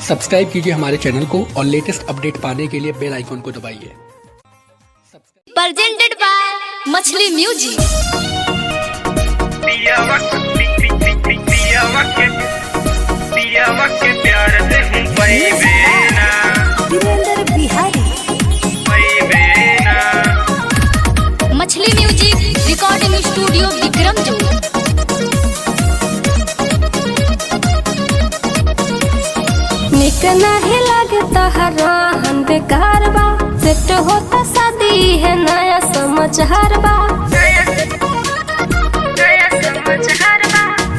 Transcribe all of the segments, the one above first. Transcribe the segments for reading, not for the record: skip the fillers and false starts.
Subscribe कीजिए हमारे channel को और लेटेस्ट अपडेट पाने के लिए बेल आइकन को दबाइए। प्रेजेंटेड बाय मछली म्यूजिक। मछली म्यूजिक रिकॉर्डिंग स्टूडियो विक्रमजोर। निक नहीं लगे तहरा हम बेकार बा, सेट होता शादी है नया समाचार बा।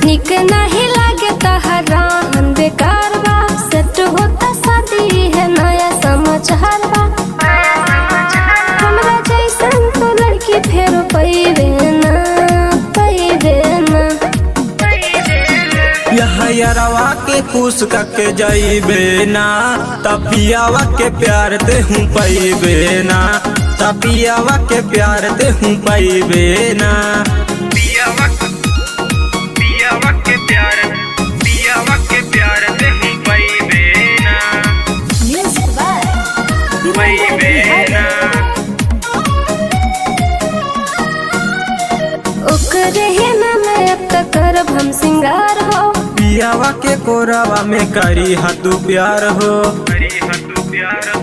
निक नहीं लगे तहरा हम बेकार बा, सेट होता शादी है नया समाचार बा। हमरा जैसन तो लड़की फेर पैबे ना, पैबे ना। यरवा के खुश करके जाइबे ना, तपियावा के प्यार दे हूँ पैबे ना, तपियावा के प्यार दे हूँ पैबे ना। पियावा के प्यार दे हूँ पैबे ना, पैबे ना। ओकरे ही ना मैं अब तक करब हम सिंगार हो, पियावा के कोरावा में करी हतु प्यार हो, करी हतु प्यार हो।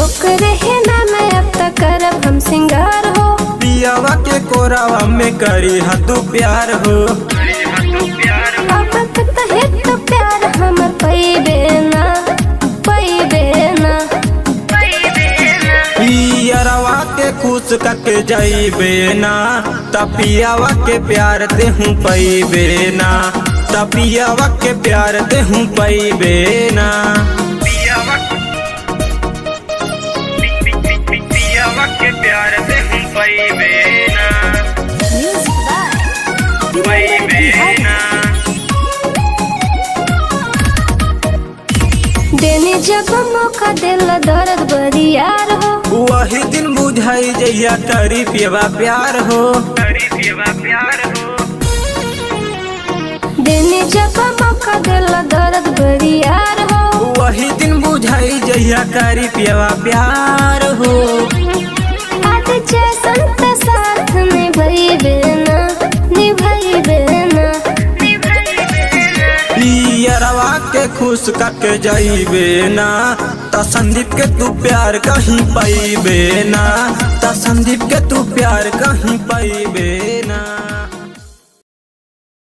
ओकरे ही ना मैं अब तक करब हम सिंगार हो, पियावा के कोरावा में करी हतु प्यार हो, करी हतु प्यार हो। अब तक तो प्यार हमर पैबे ना, पैबे ना। पियरवा के खुश करके जाइबे ना, तपियावा के प्यार दे हूँ पैबे ना, तपियावा के प्यार दे हूँ पैबे ना। पियावा के प्यार दे हूँ पैबे ना, पैबे ना। देने जब मौका दिल दर्द बरियार हो, वही दिन बुझाई जइया करी पियवा प्यार हो, करी पियवा प्यार हो। देने जब मौका दिल दर्द बरियार हो, वही दिन बुझाई जइया करी पियवा प्यार हो। आज जैसन ते साथ निभैबे ना, निभैबे ना। पियरवा के खुश करके जाइबे ना, त संदीप के तू प्यार कहीं पाइबे ना, त संदीप के तू प्यार कहीं पाइबे ना।